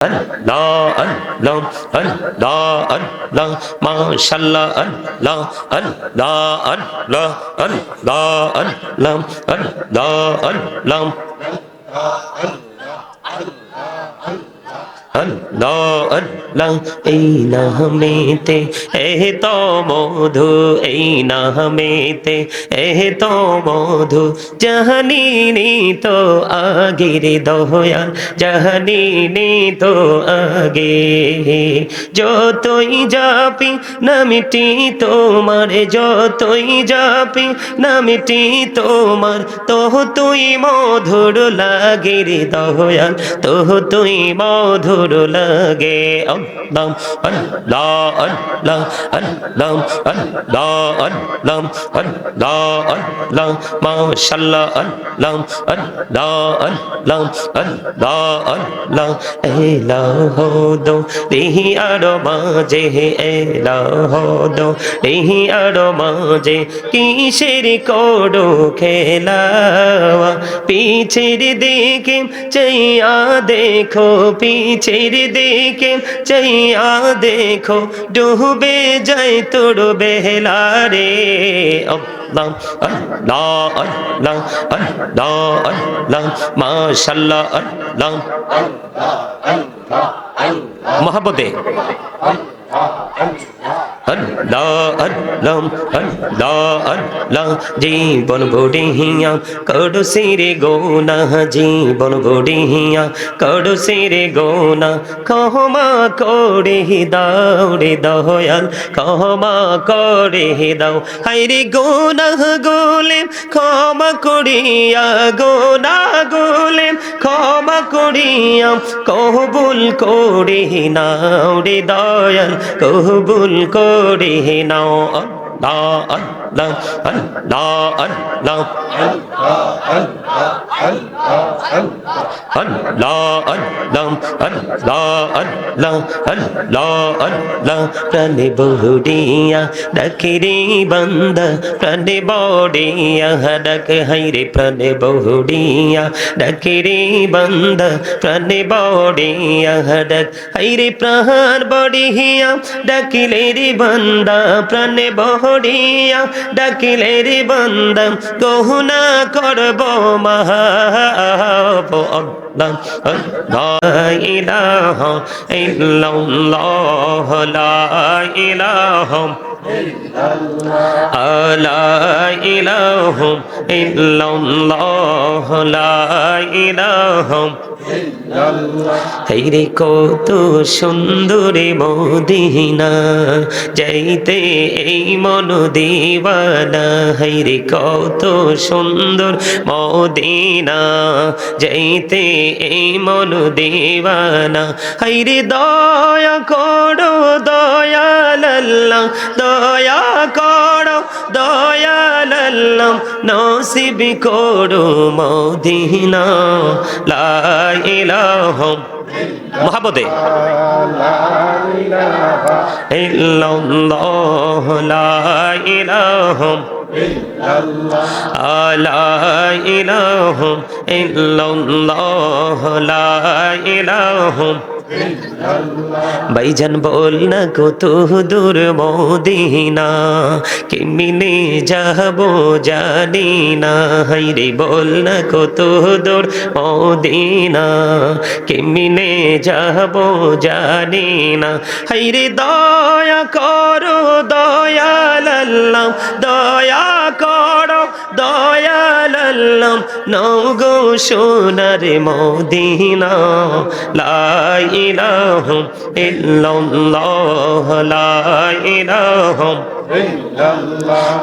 Allah, Allah, Allah, Allah, mashallah, Allah, Allah, Allah, Allah, Allah, Allah, Allah, Allah, এই নামেতে এত মধু, এই নামেতে এত মধু, জাহানিনি তো আগের দয়াল, জাহানিনি তো আগে। যতই যাপি নামটি তোমার, যতই যাপি নামটি তোমার, তো তুই মধুর লাগে রে দয়াল, তো তুই মধুর লাগে। আল্লাহ আল্লাহ আল্লাহ আল্লাহ আল্লাহ আল্লাহ আল্লাহ আল্লাহ, মাশাআল্লাহ আল্লাহ আল্লাহ আল্লাহ আল্লাহ আল্লাহ। এলাহো দো দেহি আর মাঝে, এলাহো দো দেহি আর মাঝে, কিসের করো খেলা, পিছের দিকে চাইয়া দেখো, পিছের দিকে চাইয়া দেখো, ডুবে যায় তোর বেলা রে। আল্লাহ আল্লাহ আল্লাহ আল্লাহ আল্লাহ, মাশাআল্লাহ আল্লাহ মহব্বতে আল্লাহ আল্লাহ আল্লাহ আল্লাহ। জীবন বুড়িয়া করো সিরে গোনা, জীবন বুড়িয়া করো সিরে গোনা, ক্ষমা করে দাও রে দয়াল, ক্ষমা করে দাও। হায়রে গোনা গোলে ক্ষমা করিয়া, গোনা গোলে ক্ষমা করিয়া, কবুল করে নাও রে দয়াল, কবুল করে নাও। আল্লাহ আল্লাহ আল্লাহ আল্লাহ আল্লাহ আল্লাহ আল্লাহ আল্লাহ আল্লাহ। প্রাণে বহুড়িয়া ডাকে রে বান্দা, প্রাণে বড়িয়া ডাকে, হাইরে প্রাণে বহুড়িয়া ডাকে রে বান্দা, প্রাণে বড়িয়া ডাক, হাইরে প্রাণ বড়িয়া ডাকিলে রে বান্দা, প্রাণে বড়িয়া ডাকিলে রে বান্দা, গহনা করব মাহাব। আল্লাহ লা ইলাহা ইল্লাল্লাহ, লা ইলাহা লা ইলাহা ইল্লাল্লাহ, লা ইলাহা। হায়রে কত সুন্দর মদিনা, যাইতে এই মন দিওয়ানা, হায়রে কত সুন্দর মদিনা, যাইতে এই মন দিওয়ানা। হায়রে দয়া করো দয়াল আল্লাহ, দয়া করো দয়াল আল্লাহ, নসিব করো মদিনা। লা ইলাহা মহব্বতে ইল্লাল্লাহ, লা ইলাহা লা ইলাহা ইল্লাল্লাহ, লা ইলাহা। ভাইজান বল না কত দূর মদিনা, কেমনে যাবো জানি না, হায়রে বল না কত দূর মদিনা, কেমনে যাবো জানি না। হায়রে দয়া করো দয়াল আল্লাহ, দয়া করো দয়াল আল্লাহ, নাও গো সোনার মদিনা। লা ইলাহা ইল্লাল্লাহ, লা ইলাহা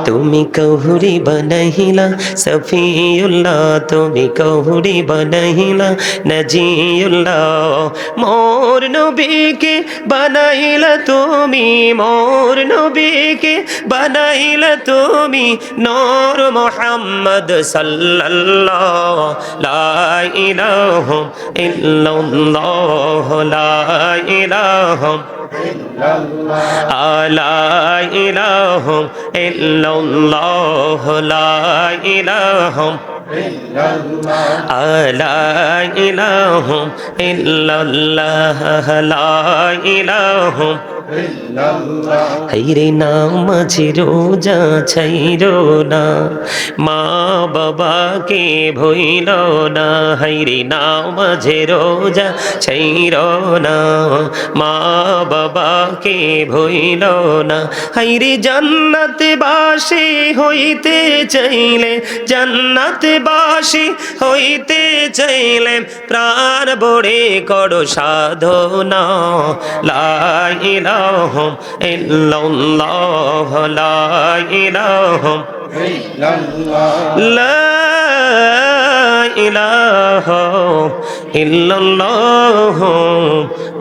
তুমি কহুরি বনাইলা সফিউল্লাহ, তুমি কহুরি বনাইলা নজিউল্লাহ, মোর নবীকে বানাইলা তুমি, মোর নবীকে বানাইলা তুমি, নূর মুহাম্মদ সাল্লাল্লাহ। লা ইলাহা ইল্লাল্লাহ, লা ইলাহা লা ইলাহা ইল্লাল্লাহ, লা ইলাহা লা ইলাহা ইল্লাল্লাহ লা ইলাহা হাইরে নামাজি রোজা ছাইরো না, মা বাবাকে ভইল না। হাইরে নামাজে রোজা ছাইরো না, মা বাবাকে ভইল না। হাইরে জান্নাতে বাসী হইতে চাইলে, জান্নাতে বাসী হইতে চাইলে প্রাণ ভরে করো সাধনা। লা ইলাহা ইল্লাল্লাহ লা ইলাহা লা ইলাহা ইল্লাল্লাহ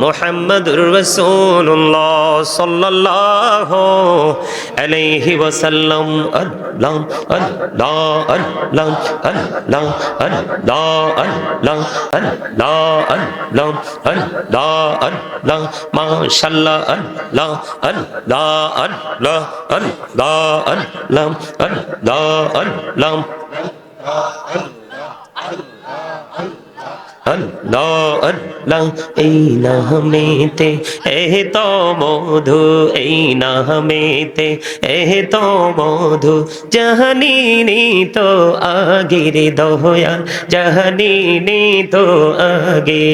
মুহাম্মাদুর রাসূলুল্লাহ সাল্লাল্লাহু আলাইহি ওয়াসাল্লাম। আল্লাহ আল্লাহ আল্লাহ আল্লাহ আল্লাহ আল্লাহ আল্লাহ আল্লাহ আল্লাহ আল্লাহ মাশাআল্লাহ আল্লাহ আল্লাহ আল্লাহ আল্লাহ আল্লাহ আল্লাহ আল্লাহ আল্লাহ আল্লাহ। এই নামেতে এত মধু, এই নামেতে এত মধু জাহানিনি তো আগের দয়াল, জাহানিনি তো আগে।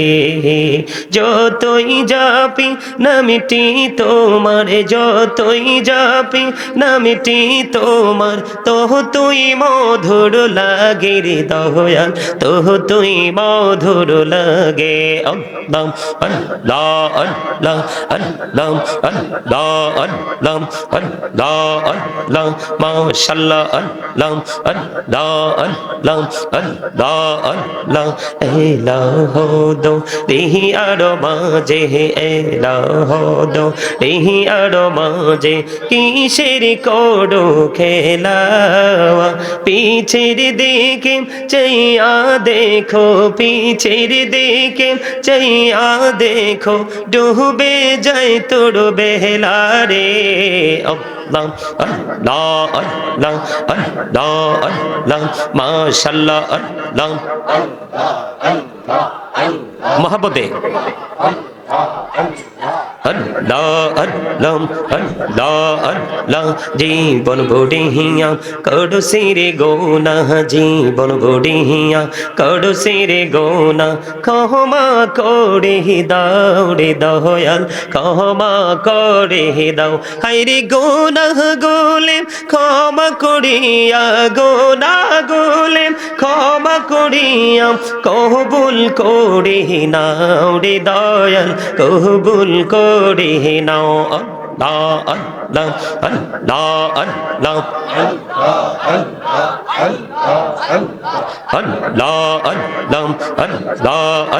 যতই জাপি নামটি তোমার, যতই জাপি নামটি তোমার, তো তুই মধুর লাগে রে দয়াল, তো তুই মধুর লাগে। আল্লাহ আল্লাহ আল্লাহ আল্লাহ আল্লাহ আল্লাহ আল্লাহ আল্লাহ মাশাআল্লাহ আল্লাহ আল্লাহ আল্লাহ আল্লাহ আল্লাহ। এলাহ দো দেহি আর মাঝে, এলাহ দো দেহি আর মাঝে কিসের করো খেলা। পিছের দিকে চাইয়া দেখো, পিছের দিকে চাইয়া দেখো ডুবে যায় তোর বেলা রে। আল্লাহ আল্লাহ আল্লাহ আল্লাহ আল্লাহ মাশাআল্লাহ আল্লাহ মহব্বতে আল্লাহ আল্লাহ আল্লাহ আল্লাহ। জীবন বড়িয়া করো সিরে গোনা, জীবন বড়িয়া করো সিরে গোনা, ক্ষমা করে দাও রে দয়াল, ক্ষমা করে দাও। হায়রে গোনা গোলে ক্ষমা করিয়া, গোনা গোলে ক্ষমা করিয়া কবুল করে নাও রে দয়াল, কবুল করে নাও। আল্লাহ আল্লাহ আল্লাহ আল্লাহ আল্লাহ আল্লাহ আল্লাহ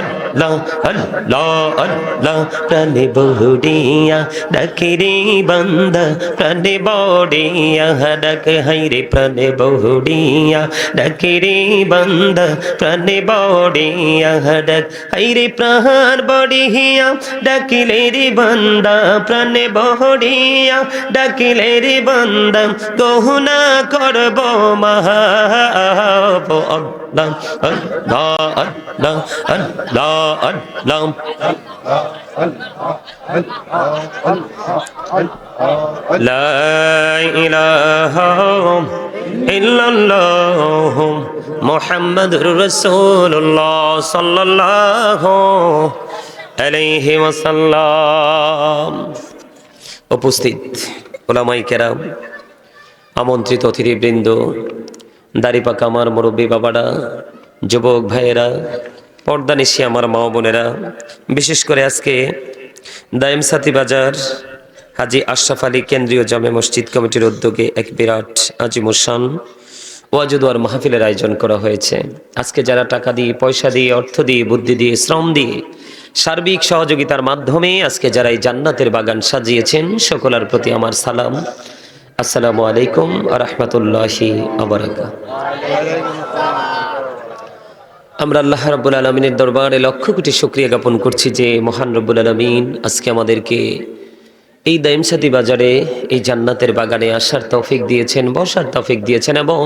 আল্লাহ আল্লাহ আল্লাহ। প্রাণে বহুড়িয়া ডাকে রে বান্দা, প্রাণে বড়িয়া ডাক, হাইরে প্রাণে বহুড়িয়া ডাকে রে বান্দা, প্রাণে বড়িয়া ডাক, হাইরে প্রাণ বড়িয়া ডাকিলে রে বান্দা, প্রাণে বড়িয়া ডাকিলে রে বান্দা, গহনা করব মাহাব। আল্লাহ আল্লাহ আল্লাহ আল্লাহ আল্লাহ লা ইলাহা ইল্লাল্লাহ মুহাম্মাদুর রাসূলুল্লাহ সাল্লাল্লাহু আলাইহি ওয়াসাল্লাম। উপস্থিত ওলামায়ে কেরাম, আমন্ত্রিত অতিথিবৃন্দ, দাড়িপাকা আমার মুরব্বী বাবারা, যুবক ভাইয়েরা, পর্দানিশী আমার মা বোনেরা, বিশেষ করে আজকে দাইম সাথী বাজার হাজী আশরাফ আলী কেন্দ্রীয় জামে মসজিদ কমিটির উদ্যোগে এক বিরাট আজিমুশান ওয়াজুদওয়ার মাহফিলের আয়োজন করা হয়েছে। আজকে যারা টাকা দিয়ে, পয়সা দিয়ে, অর্থ দিয়ে, বুদ্ধি দিয়ে, শ্রম দিয়ে, সার্বিক সহযোগিতার মাধ্যমে আজকে যারা এই জান্নাতের বাগান সাজিয়েছেন, সকলের প্রতি আমার সালাম। আসসালামু আলাইকুম ওয়া রাহমাতুল্লাহি ওয়া বারাকাতুহু। আমরা আল্লাহ রাব্বুল আলামিনের দরবারে লক্ষ কোটি শুকরিয়া জ্ঞাপন করছি যে মহান রব্বুল আলামিন আজকে আমাদেরকে এই দাইম সাথী বাজারে এই জান্নাতের বাগানে আসার তৌফিক দিয়েছেন, বসার তৌফিক দিয়েছেন এবং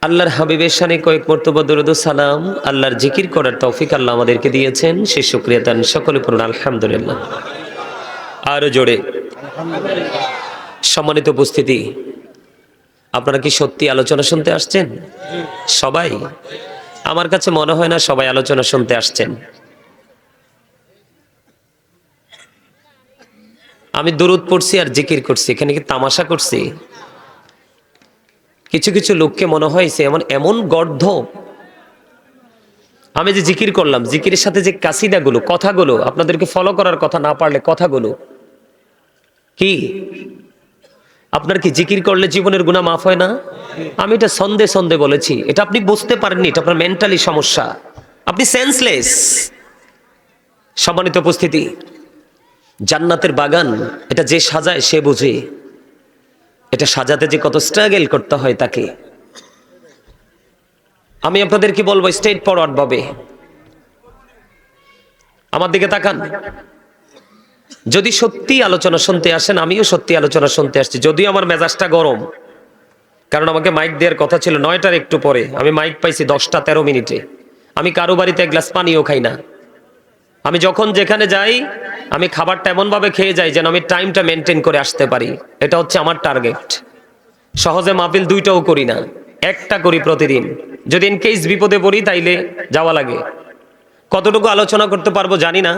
আল্লাহর হাবিবের শানে কয়েক মর্তবা দরুদ ও সালাম, আল্লাহর জিকির করার তৌফিক আল্লাহ আমাদেরকে দিয়েছেন, সে শুকরিয়া তান সকলে পড়ুন আলহামদুলিল্লাহ। আরো জোরে সম্মানিত উপস্থিতি, আপনারা কি সত্যি আলোচনা শুনতে আসছেন? সবাই? আমার কাছে মনে হয় না সবাই আলোচনা শুনতে আসছেন। আমি দুরূদ পড়ছি আর জিকির করছি, এখানে কি তামাশা করছি? কিছু কিছু লোককে মনে হয়েছে এমন গর্ধ। আমি যে জিকির করলাম, জিকিরের সাথে যে কাসিদাগুলো, কথাগুলো, আপনাদেরকে ফলো করার কথা, না পারলে কথাগুলো কি আপনার কি জিকির করলে জীবনের গুনাহ মাফ হয় না? আমি এটা সন্দেহ বলেছি, এটা আপনি বুঝতে পারেননি, এটা আপনার মেন্টালি সমস্যা, আপনি সেন্সলেস। সম্মানিত উপস্থিতি, জান্নাতের বাগান এটা যে সাজায় সে বুঝে এটা সাজাতে যে কত স্ট্রাগল করতে হয় তাকে। আমি আপনাদেরকে বলবো স্ট্রেট ফরওয়ার্ড ভাবে, আমার দিকে তাকান। যদি সত্যি আলোচনা শুনতে আসেন, আমিও সত্যি আলোচনা শুনতে আসছি, যদিও আমার মেজাজটা গরম, কারণ আমাকে মাইক দেওয়ার কথা ছিল 9টার একটু পরে, আমি মাইক পাইছি 10টা 13 মিনিটে। আমি কারো বাড়িতে এক গ্লাস পানিও খাই না। আমি যখন যেখানে যাই, আমি খাবারটা এমন ভাবে খেয়ে যাই যেন আমি টাইমটা মেনটেন করে আসতে পারি, এটা হচ্ছে আমার টার্গেট। সহজে মাহফিল 2টাও করি না, 1টা করি প্রতিদিন। যদি ইন কেস বিপদে পড়ি তাইলে যাওয়া লাগে। কতটুকু আলোচনা করতে পারবো জানি না,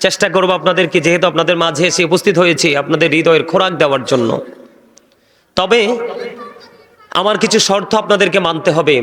চেষ্টা করবো আপনাদেরকে, যেহেতু আপনাদের মাঝে এসে উপস্থিত হয়েছি আপনাদের হৃদয়ের খোরাক দেওয়ার জন্য। তবে আমার কিছু শর্ত আপনাদেরকে মানতে হবে।